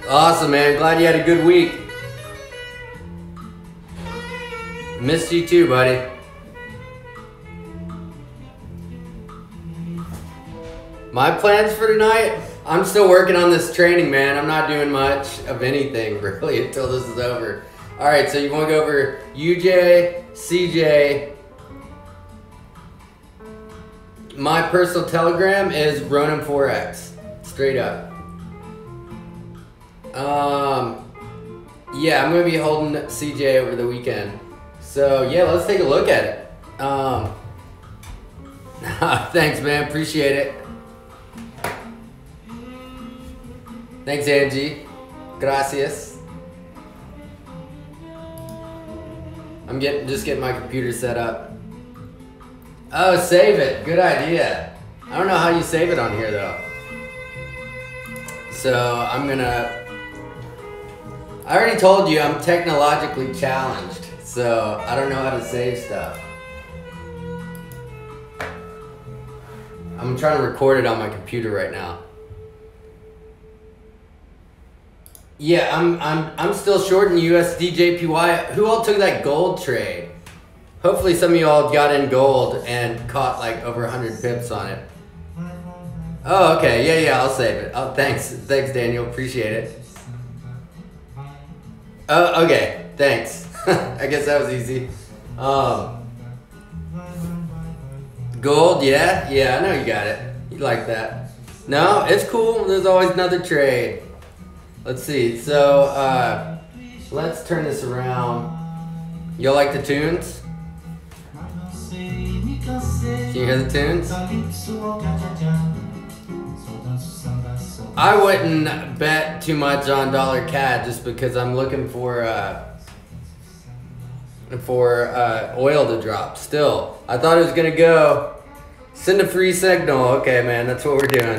Awesome, man. Glad you had a good week. Missed you too, buddy. My plans for tonight? I'm still working on this training, man. I'm not doing much of anything really until this is over. All right, so you want to go over UJ, CJ. My personal Telegram is Ronan Forex, straight up. Yeah, I'm gonna be holding CJ over the weekend. So yeah, let's take a look at it. Thanks, man. Appreciate it. Thanks, Angie. Gracias. I'm just getting my computer set up. Oh, save it. Good idea. I don't know how you save it on here though. So I already told you I'm technologically challenged, so I don't know how to save stuff. I'm trying to record it on my computer right now. Yeah, I'm still short in USDJPY. Who all took that gold trade? Hopefully some of you all got in gold and caught like over 100 pips on it. Oh, okay. Yeah, I'll save it. Oh, thanks, Daniel. Appreciate it. Oh, okay. Thanks. I guess that was easy. Gold, yeah, I know you got it. You like that? No, it's cool. There's always another trade. Let's see. So, let's turn this around. Y'all like the tunes? Can you hear the tunes? I wouldn't bet too much on dollar CAD just because I'm looking for oil to drop. Still, I thought it was gonna go. Send a free signal. Okay, man, that's what we're doing.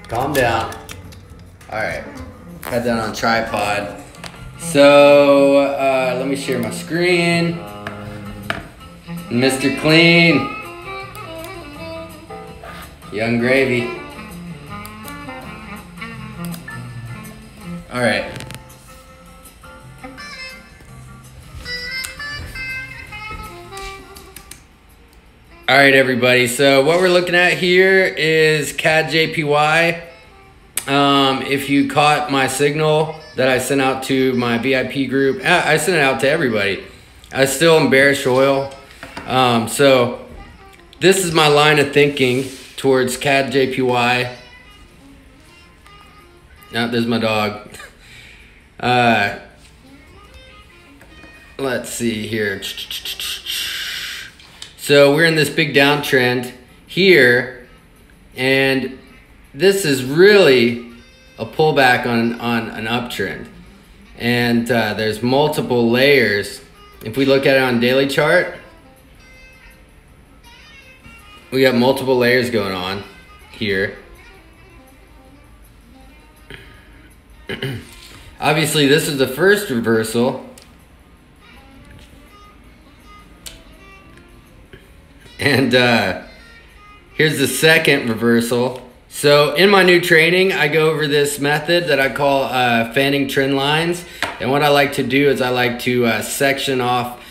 Calm down. All right, had that on tripod. So let me share my screen. Mr. Clean, Young Gravy. All right. All right, everybody. So what we're looking at here is Cadjpy. If you caught my signal that I sent out to my VIP group, I sent it out to everybody. I still am bearish oil. So this is my line of thinking towards Cadjpy. Now there's my dog. Let's see here. So we're in this big downtrend here, and this is really a pullback on an uptrend. And there's multiple layers. If we look at it on daily chart, we got multiple layers going on here. Obviously, this is the first reversal. And here's the second reversal. So in my new training, I go over this method that I call fanning trend lines. And what I like to do is I like to section off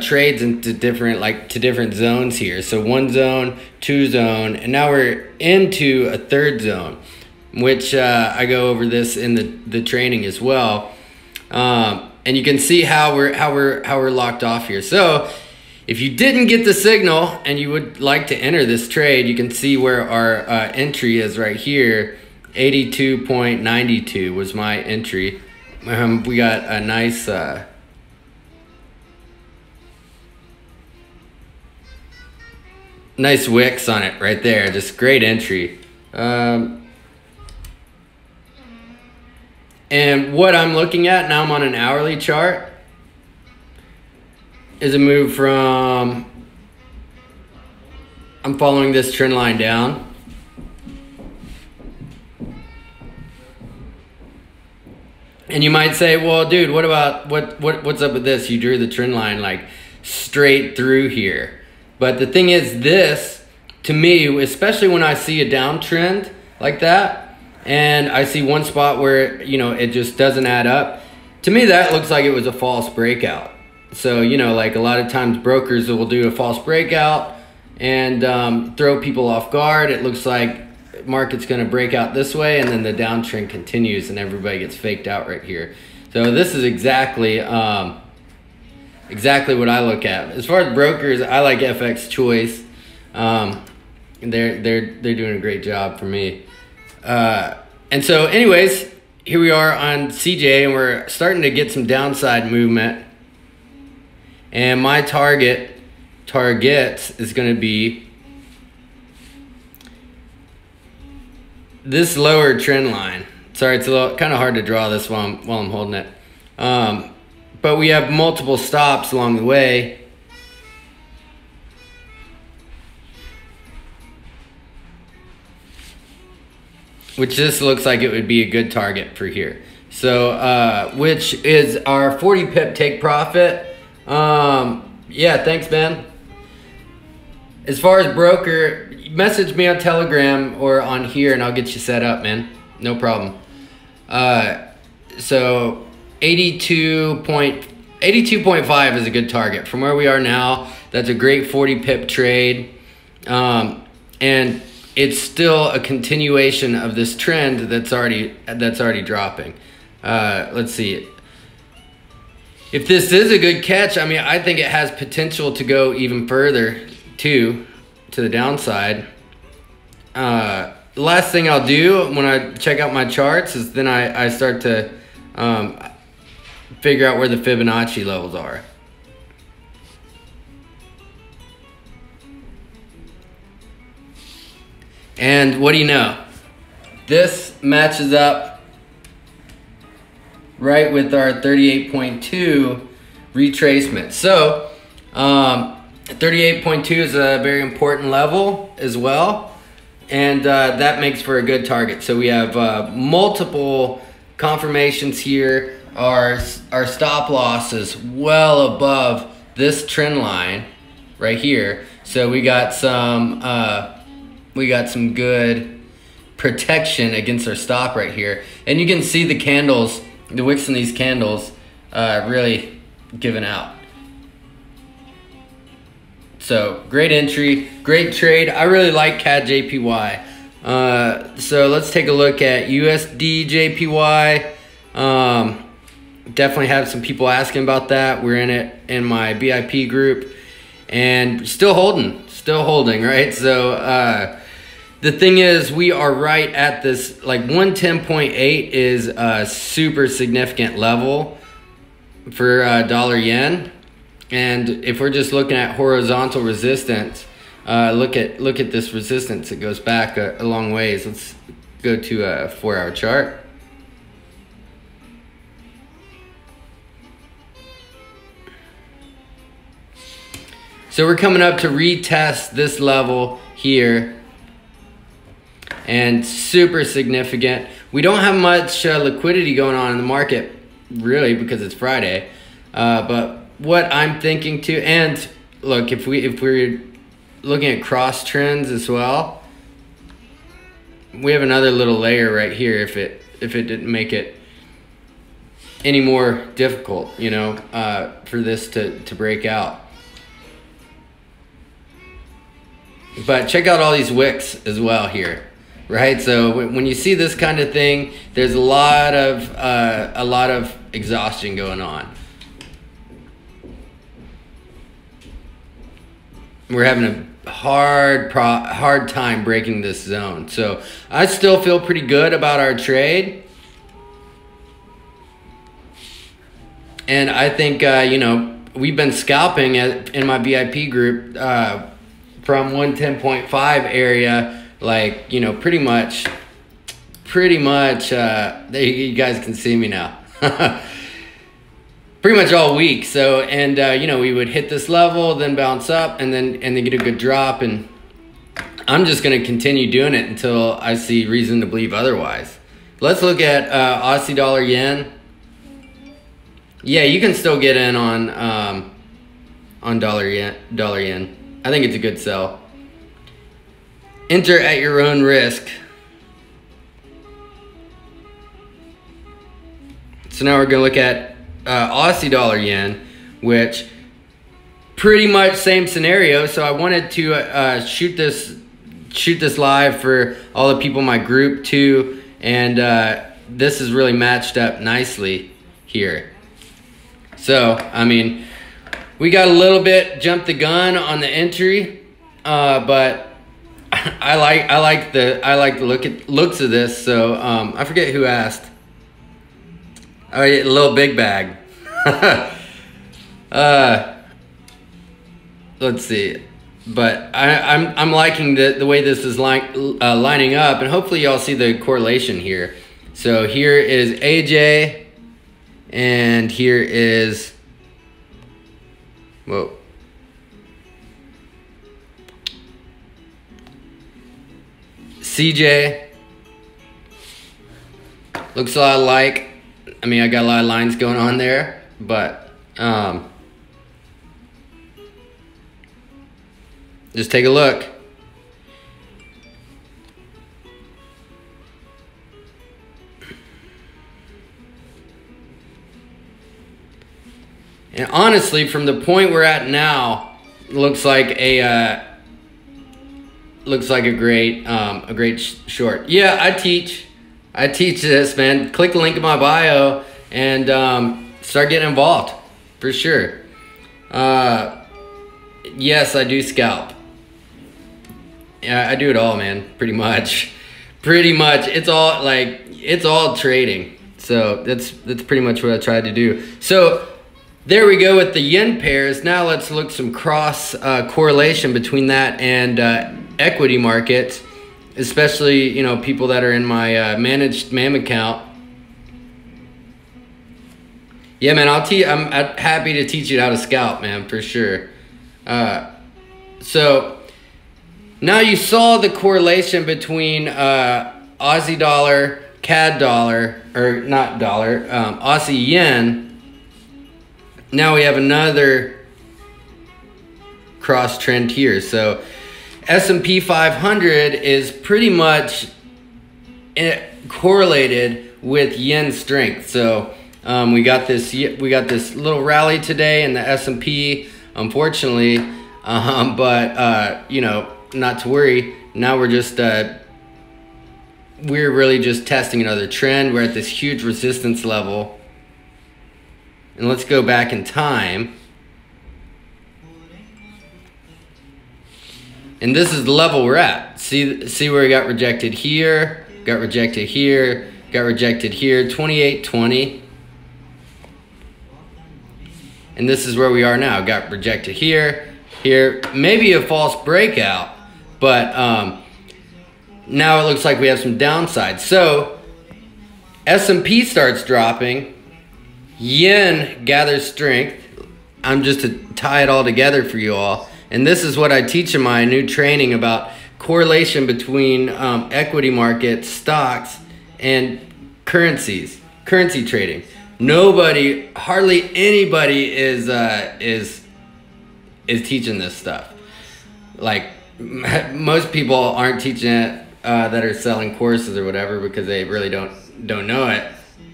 trades into different zones here. So 1 zone, 2 zone, and now we're into a 3rd zone, which I go over this in the training as well. And you can see how we're locked off here. So if you didn't get the signal and you would like to enter this trade, you can see where our entry is right here. 82.92 was my entry. We got a nice nice wicks on it right there. Just great entry. And what I'm looking at now, I'm on an hourly chart, is a move from, I'm following this trend line down. And you might say, well, dude, what about, what's up with this? You drew the trend line like straight through here. But the thing is, this, to me, especially when I see a downtrend like that, and I see one spot where, you know, it just doesn't add up. To me, that looks like it was a false breakout. So, you know, like a lot of times brokers will do a false breakout and throw people off guard. It looks like market's going to break out this way, and then the downtrend continues and everybody gets faked out right here. So this is exactly exactly what I look at. As far as brokers, I like FX Choice. They're doing a great job for me. And so anyways, here we are on CJ, and we're starting to get some downside movement. And my targets is going to be this lower trend line. Sorry, it's a little kind of hard to draw this while I'm holding it. But we have multiple stops along the way. Which just looks like it would be a good target for here. So, which is our 40 pip take profit. Yeah, thanks, man. As far as broker, message me on Telegram or on here and I'll get you set up, man. No problem. So 82.5 is a good target. From where we are now, that's a great 40 pip trade. And it's still a continuation of this trend that's already dropping. Let's see. If this is a good catch, I mean, I think it has potential to go even further too, to the downside. Last thing I'll do when I check out my charts is then I start to figure out where the Fibonacci levels are. And what do you know? This matches up right with our 38.2 retracement. So 38.2 is a very important level as well, and that makes for a good target. So we have multiple confirmations here. Our stop loss is well above this trend line right here. So we got some good protection against our stop right here. And you can see the candles, the wicks in these candles really giving out. So great entry, great trade. I really like Cadjpy. So let's take a look at USDJPY. Definitely have some people asking about that. We're in it in my VIP group, and still holding, right? So the thing is, we are right at this, like 110.8 is a super significant level for dollar yen. And if we're just looking at horizontal resistance, look at this resistance. It goes back a long ways. Let's go to a 4-hour chart. So we're coming up to retest this level here, and super significant. We don't have much liquidity going on in the market, really, because it's Friday. But what I'm thinking too, and look, if we're looking at cross trends as well, we have another little layer right here. If it didn't make it any more difficult, you know, for this to break out. But check out all these wicks as well here, right? So when you see this kind of thing, there's a lot of exhaustion going on. We're having a hard time breaking this zone. So I still feel pretty good about our trade. And I think, you know, we've been scalping in my VIP group from 110.5 area, like, you know, pretty much, you guys can see me now. Pretty much all week. So, and you know, we would hit this level, then bounce up, and then get a good drop, and I'm just going to continue doing it until I see reason to believe otherwise. Let's look at Aussie dollar yen. Yeah, you can still get in on dollar yen. I think it's a good sell. Enter at your own risk. So now we're gonna look at Aussie dollar yen, which pretty much same scenario. So I wanted to shoot this live for all the people in my group too, and this is really matched up nicely here. So I mean, we got a little bit jumped the gun on the entry, but I like the looks of this. So I forget who asked. Oh, yeah, a little big bag. Let's see, but I'm liking the way this is lining up, and hopefully y'all see the correlation here. So here is AJ, and here is CJ. Looks a lot alike. I mean, I got a lot of lines going on there, but just take a look. And honestly, from the point we're at now, looks like a great short. Yeah, I teach this, man. Click the link in my bio and start getting involved for sure. Yes, I do scalp. Yeah, I do it all, man. Pretty much. It's all trading. So that's pretty much what I tried to do. So there we go with the yen pairs. Now let's look some cross correlation between that and equity markets, especially, you know, people that are in my managed MAM account. Yeah, man, I'm happy to teach you how to scalp, man, for sure. So now you saw the correlation between Aussie dollar, CAD dollar, or not dollar, Aussie yen. Now we have another cross trend here. So S&P 500 is pretty much correlated with yen strength. So we got this little rally today in the S&P, unfortunately, but you know, not to worry. Now we're just we're really just testing another trend. We're at this huge resistance level, and let's go back in time. And this is the level we're at. See where we got rejected here, got rejected here, got rejected here, 28.20. And this is where we are now. Got rejected here, here, maybe a false breakout, but now it looks like we have some downside. So S&P starts dropping, yen gathers strength. I'm just to tie it all together for you all. And this is what I teach in my new training about correlation between equity markets, stocks, and currencies, currency trading. Nobody, hardly anybody is teaching this stuff. Like most people aren't teaching it that are selling courses or whatever, because they really don't know it.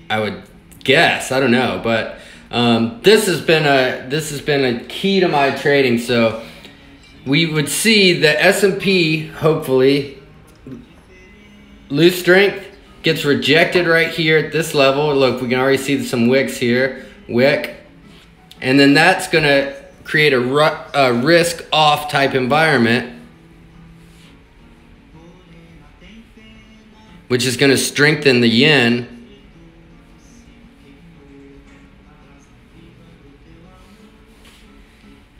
I would guess, I don't know, but this has been a key to my trading. So we would see the S&P hopefully lose strength, gets rejected right here at this level. Look, we can already see some wicks here, wick, and then that's gonna create a risk off type environment, which is gonna strengthen the yen.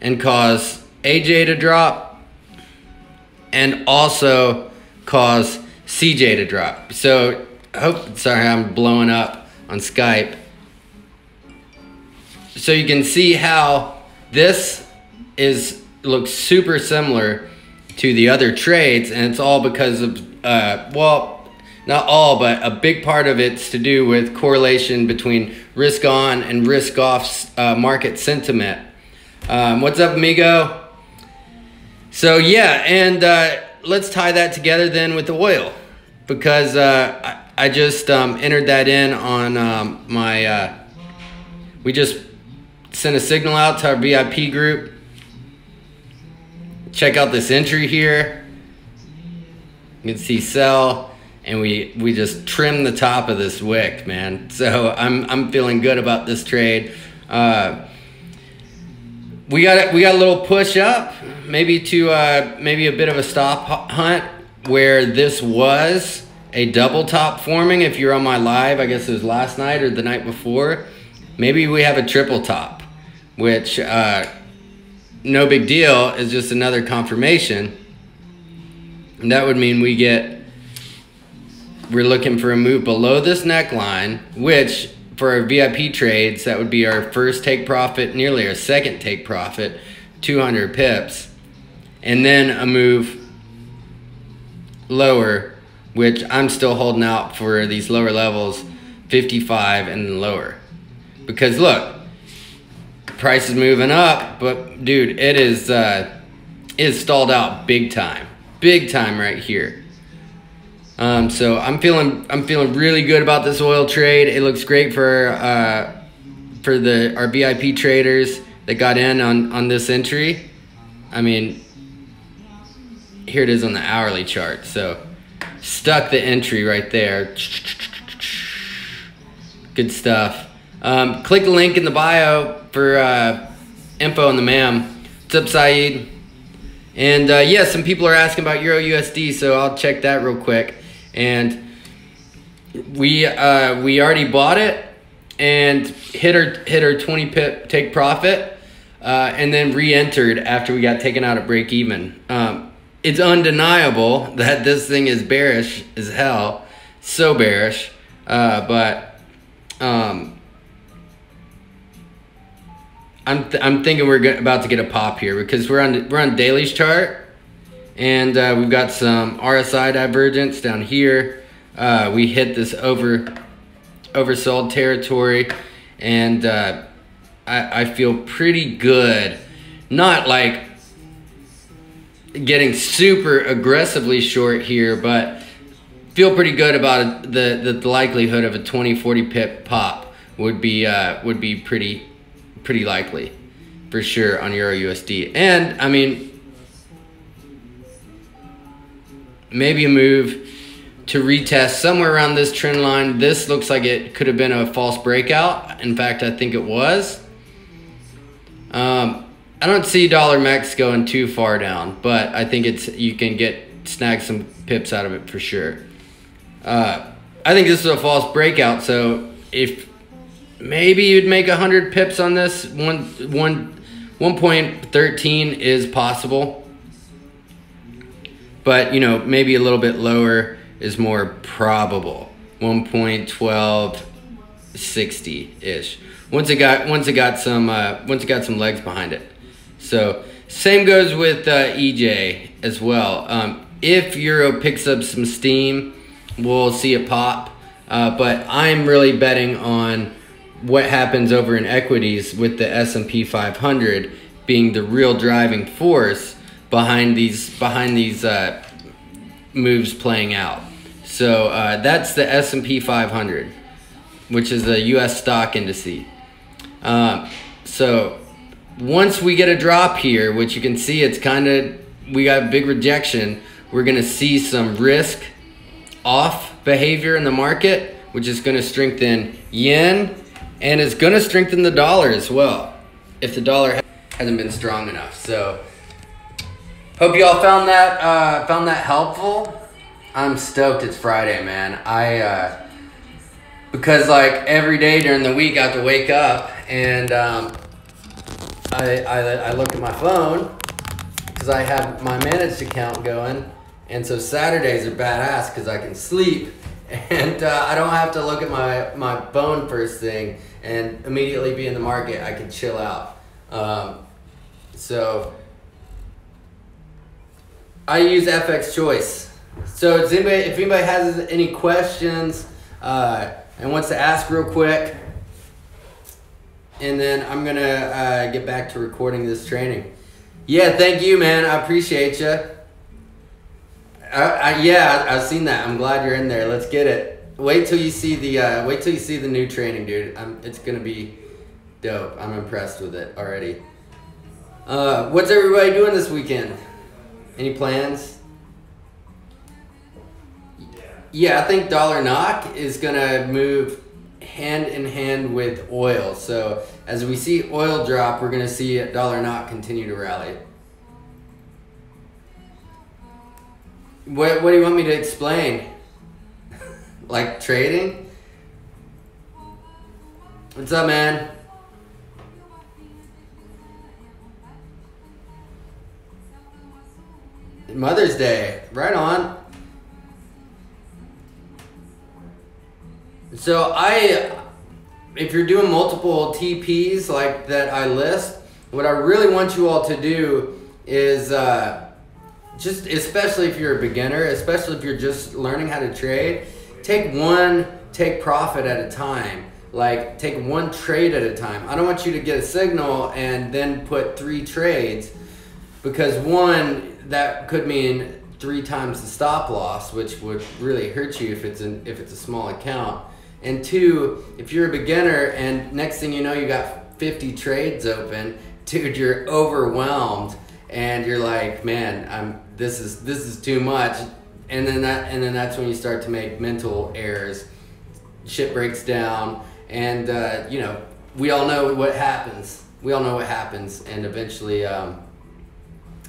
And cause AJ to drop, and also cause CJ to drop. So, sorry, I'm blowing up on Skype. So you can see how this looks super similar to the other trades, and it's all because of, well, not all, but a big part of it's to do with correlation between risk on and risk off market sentiment. What's up, amigo? So yeah, and let's tie that together then with the oil, because I just entered that in on we just sent a signal out to our VIP group. Check out this entry here. You can see sell, and we just trimmed the top of this wick, man. So I'm feeling good about this trade. We got a little push up, maybe to maybe a bit of a stop hunt where this was a double top forming. If you're on my live, I guess it was last night or the night before, maybe we have a triple top, which no big deal, is just another confirmation. And that would mean we're looking for a move below this neckline, which for our VIP trades, that would be our first take profit, nearly our second take profit, 200 pips, and then a move lower, which I'm still holding out for these lower levels, 55 and lower. Because look, price is moving up, but dude, it is stalled out big time right here. So I'm feeling really good about this oil trade. It looks great for our VIP traders that got in on this entry. I mean, here it is on the hourly chart. So stuck the entry right there. Good stuff. Click the link in the bio for info on the MAM. What's up, Saeed? And yeah, some people are asking about Euro USD, so I'll check that real quick. And we already bought it and hit our 20 pip take profit, and then re-entered after we got taken out at break even. It's undeniable that this thing is bearish as hell, so bearish. But I'm thinking we're about to get a pop here because we're on Daily's chart, and we've got some RSI divergence down here. We hit this oversold territory, and I feel pretty good. Not like getting super aggressively short here, but feel pretty good about the likelihood of a 20-40 pip pop would be pretty likely for sure on Euro USD. And I mean, maybe a move to retest somewhere around this trend line. This looks like it could have been a false breakout. In fact, I think it was. I don't see dollar MEX going too far down, but I think you can snag some pips out of it for sure. I think this is a false breakout, so if maybe you'd make 100 pips on this, 1.13 is possible, but you know, maybe a little bit lower is more probable. 1.1260 ish. Once it got some legs behind it. So same goes with EJ as well. If Euro picks up some steam, we'll see it pop. But I'm really betting on what happens over in equities with the S&P 500 being the real driving force behind these moves playing out. So that's the S&P 500, which is a US stock indice. So once we get a drop here, which you can see we got big rejection, we're gonna see some risk off behavior in the market, which is gonna strengthen yen, and it's gonna strengthen the dollar as well, if the dollar hasn't been strong enough. So hope you all found that helpful. I'm stoked it's Friday, man. Because like every day during the week I have to wake up and I look at my phone because I have my managed account going, and so Saturdays are badass because I can sleep and I don't have to look at my phone first thing and immediately be in the market. I can chill out. So I use FX Choice. So if anybody has any questions and wants to ask real quick, and then I'm gonna get back to recording this training. Yeah, thank you, man. I appreciate you. Yeah, I've seen that. I'm glad you're in there. Let's get it. Wait till you see the new training, dude. It's gonna be dope. I'm impressed with it already. What's everybody doing this weekend? Any plans? Yeah, I think dollar NOK is gonna move hand in hand with oil. So as we see oil drop, we're gonna see dollar NOK continue to rally. What do you want me to explain? Like trading? What's up, man? Mother's Day, right on. So if you're doing multiple TPs like that I list, what I really want you all to do is just, especially if you're a beginner, especially if you're just learning how to trade, take profit at a time. Like, take one trade at a time. I don't want you to get a signal and then put 3 trades, because one, that could mean 3 times the stop loss, which would really hurt you if it's a small account. And 2, if you're a beginner and next thing you know you got 50 trades open, dude, you're overwhelmed and you're like, man, this is too much. And then that's when you start to make mental errors. Shit breaks down, and you know, we all know what happens. And eventually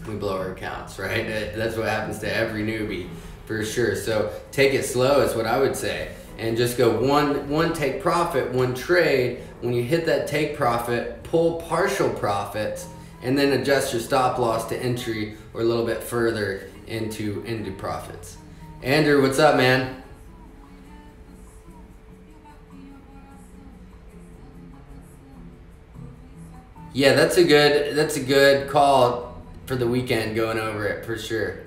we blow our accounts, right? That's what happens to every newbie, for sure. So take it slow is what I would say, and just go one take profit, one trade. When you hit that take profit, pull partial profits, and then adjust your stop loss to entry or a little bit further into profits. Andrew, what's up, man? Yeah, that's a good call for the weekend, going over it for sure.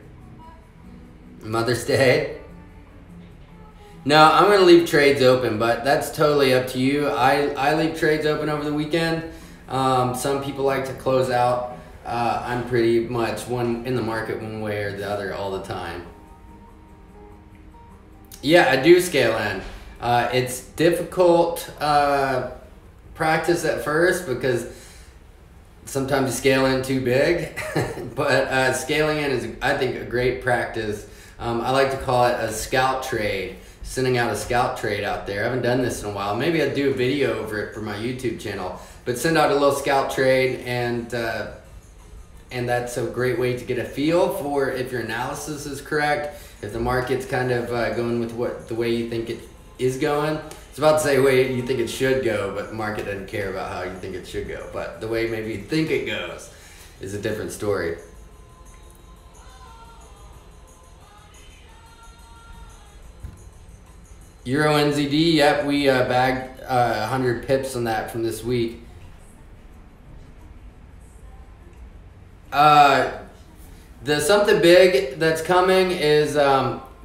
Mother's Day. No, I'm gonna leave trades open, but that's totally up to you. I leave trades open over the weekend. Some people like to close out. I'm pretty much in the market one way or the other all the time. Yeah, I do scale in. It's difficult practice at first because sometimes you scale in too big, but scaling in is, I think, a great practice. I like to call it a scout trade, sending out a scout trade out there. I haven't done this in a while. Maybe I'll do a video over it for my YouTube channel, but send out a little scout trade, and that's a great way to get a feel for if your analysis is correct, if the market's kind of going with the way you think it is going. It's about to say the way you think it should go, but the market doesn't care about how you think it should go. But the way maybe you think it goes is a different story. Euro NZD, yep, we bagged 100 pips on that from this week. The something big that's coming is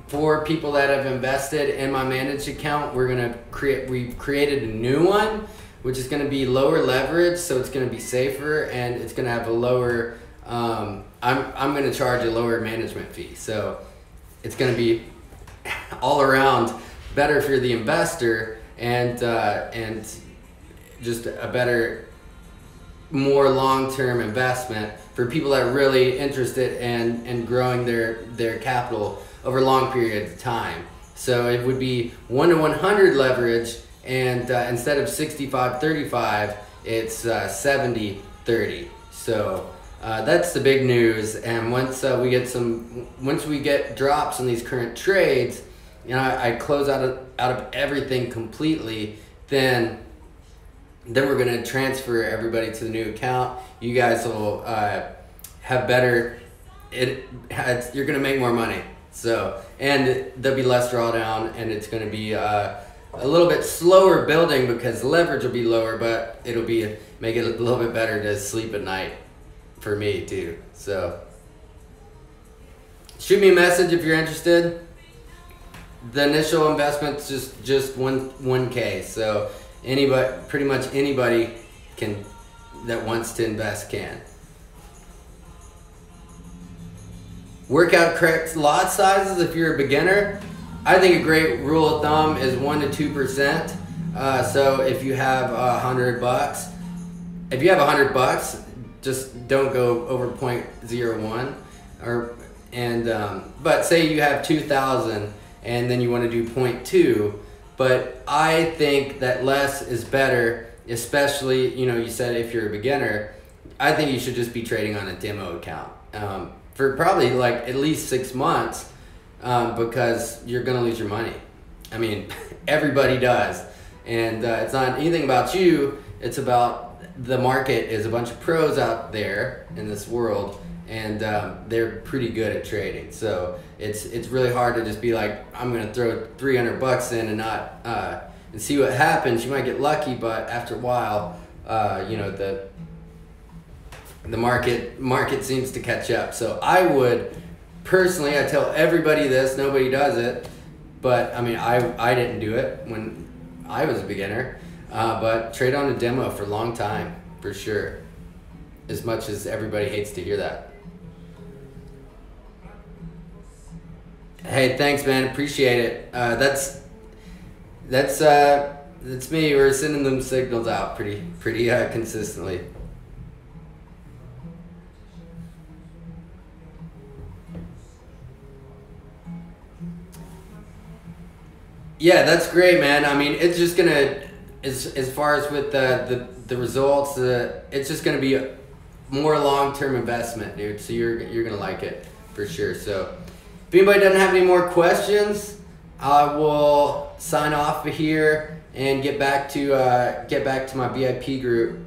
for people that have invested in my managed account. We've created a new one, which is going to be lower leverage, so it's going to be safer, and it's going to have a lower, I'm going to charge a lower management fee. So it's going to be all around better for the investor, and just a better, more long-term investment for people that are really interested in growing their capital over long periods of time. So it would be 1 to 100 leverage, and instead of 65-35, it's 70-30. So that's the big news. And once we get drops on these current trades, you know, I close out of everything completely, then we're gonna transfer everybody to the new account. You guys will have better. You're gonna make more money. So, and there'll be less drawdown, and it's gonna be a little bit slower building because the leverage will be lower, but it'll make it a little bit better to sleep at night for me too. So, shoot me a message if you're interested. The initial investment's just 1K. So pretty much anybody that wants to invest can. Work out correct lot sizes if you're a beginner. I think a great rule of thumb is 1 to 2%. So if you have $100, if you have $100, just don't go over 0.01. But say you have 2,000 and then you want to do 0.2. But I think that less is better, especially, you know, you said if you're a beginner. I think you should just be trading on a demo account for probably like at least 6 months, because you're gonna lose your money. I mean, everybody does, and it's not anything about you. It's about the market is a bunch of pros out there in this world, and they're pretty good at trading. So it's really hard to just be like, I'm gonna throw 300 bucks in and not and see what happens. You might get lucky, but after a while, you know, the market seems to catch up. So I would personally, I tell everybody this, nobody does it, but I mean, I didn't do it when I was a beginner, but trade on a demo for a long time, for sure, as much as everybody hates to hear that. Hey, thanks, man, appreciate it. That's me. We're sending them signals out pretty consistently. Yeah, that's great, man. I mean, it's just gonna, as far as with the results, it's just gonna be a more long-term investment, dude. So you're gonna like it for sure. So if anybody doesn't have any more questions, I will sign off here and get back to my VIP group.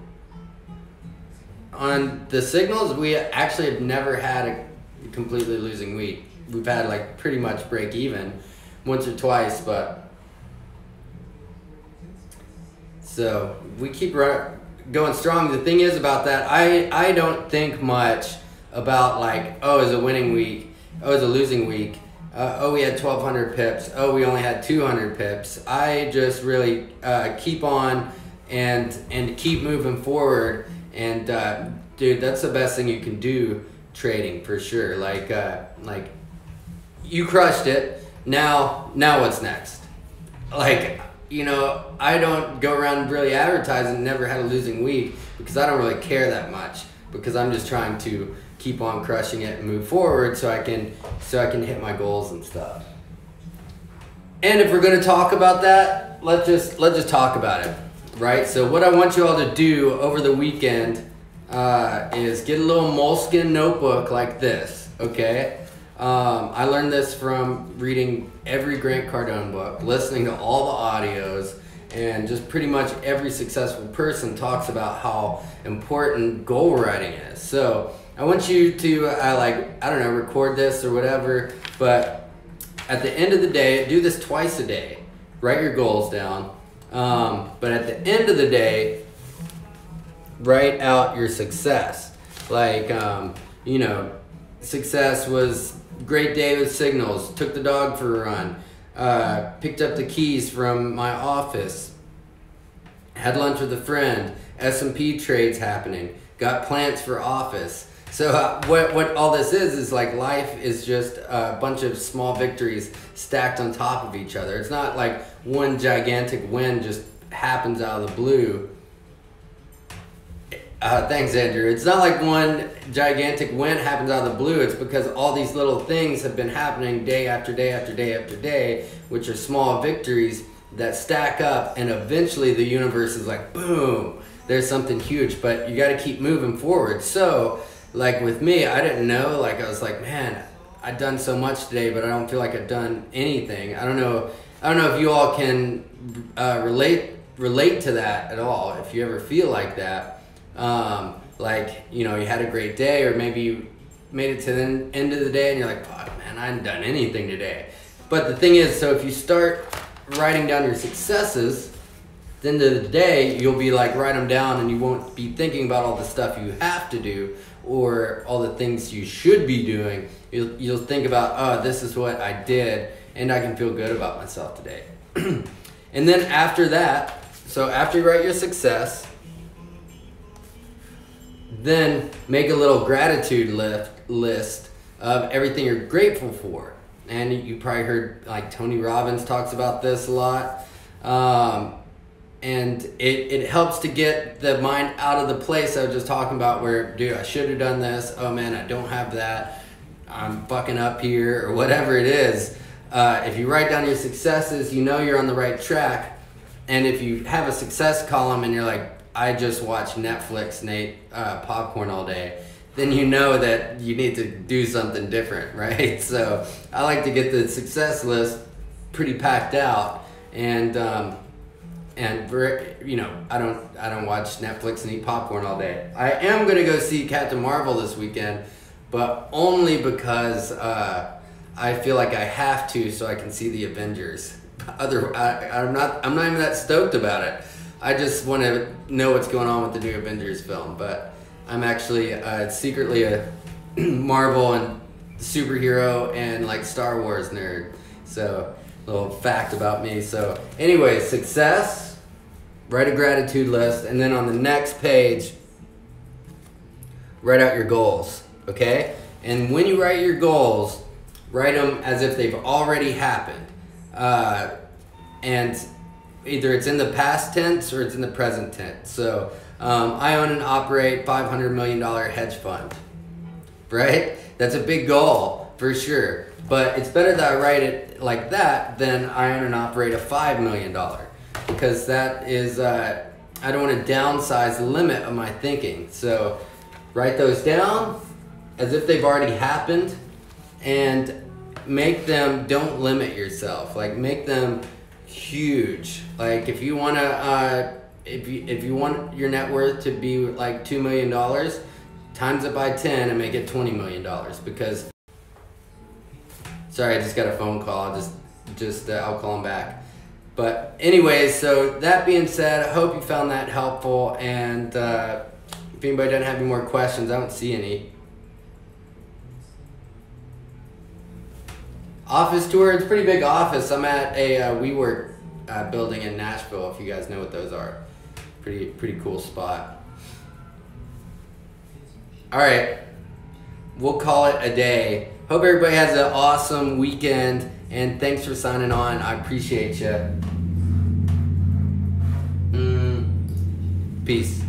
On the signals, we actually have never had a completely losing week. We've had like pretty much break even once or twice, but so we keep going strong. The thing is about that, I don't think much about like, oh, it's a winning week, oh, it's a losing week, oh, we had 1,200 pips, oh, we only had 200 pips. I just really keep on and keep moving forward, and dude, that's the best thing you can do trading, for sure. Like you crushed it. Now what's next? Like, you know, I don't go around really advertising never had a losing week, because I don't really care that much, because I'm just trying to keep on crushing it and move forward so I can hit my goals and stuff. And if we're going to talk about that, let's just talk about it, right? So what I want you all to do over the weekend is get a little moleskin notebook like this, okay? I learned this from reading every Grant Cardone book, listening to all the audios, and just pretty much every successful person talks about how important goal writing is. So I want you to I don't know, record this or whatever, but at the end of the day, do this twice a day. Write your goals down, but at the end of the day, write out your success. Like, you know, success was great day with signals, took the dog for a run, picked up the keys from my office, had lunch with a friend, S&P trades happening, got plants for office. So what all this is like, life is just a bunch of small victories stacked on top of each other. It's not like one gigantic win just happens out of the blue. Thanks, Andrew. It's not like one gigantic win happens out of the blue. It's because all these little things have been happening day after day after day after day, which are small victories that stack up, and eventually the universe is like, boom, there's something huge. But you got to keep moving forward. So like with me, I didn't know, like I was like, man, I've done so much today, but I don't feel like I've done anything. I don't know if you all can relate to that at all, if you ever feel like that. Like, you know, you had a great day, or maybe you made it to the end of the day and you're like, fuck, man, I haven't done anything today. But the thing is, so if you start writing down your successes, at the end of the day, you'll be like, write them down, and you won't be thinking about all the stuff you have to do or all the things you should be doing. You'll think about, oh, this is what I did, and I can feel good about myself today. And then after that, so after you write your success, then make a little gratitude list of everything you're grateful for. and you probably heard like Tony Robbins talks about this a lot. And it helps to get the mind out of the place I was just talking about where, dude, I should have done this. Oh man, I don't have that. I'm fucking up here, or whatever it is. If you write down your successes, you know you're on the right track. And if you have a success column and you're like, I just watch Netflix and ate popcorn all day, then you know that you need to do something different, right? So I like to get the success list pretty packed out, and you know, I don't watch Netflix and eat popcorn all day. I am gonna go see Captain Marvel this weekend, but only because I feel like I have to, so I can see the Avengers. I'm not even that stoked about it. I just want to know what's going on with the new Avengers film. But I'm actually secretly a Marvel and superhero and like Star Wars nerd. So little fact about me. So anyway, success, write a gratitude list, and then on the next page, write out your goals, okay? And when you write your goals, write them as if they've already happened. And either it's in the past tense or it's in the present tense. So I own and operate $500 million hedge fund, right? That's a big goal for sure. But it's better that I write it like that than I own and operate a $5 million, because that is, I don't want to downsize the limit of my thinking. So write those down as if they've already happened, and make them, don't limit yourself. Like, make them huge. Like, if you want to, if you want your net worth to be like $2 million, times it by 10 and make it $20 million. Because, sorry, I just got a phone call. I'll call him back. But anyways, so that being said, I hope you found that helpful. And if anybody doesn't have any more questions, I don't see any. Office tour, it's a pretty big office. I'm at a WeWork building in Nashville, if you guys know what those are. Pretty cool spot. All right, we'll call it a day. Hope everybody has an awesome weekend, and thanks for signing on. I appreciate you. Peace.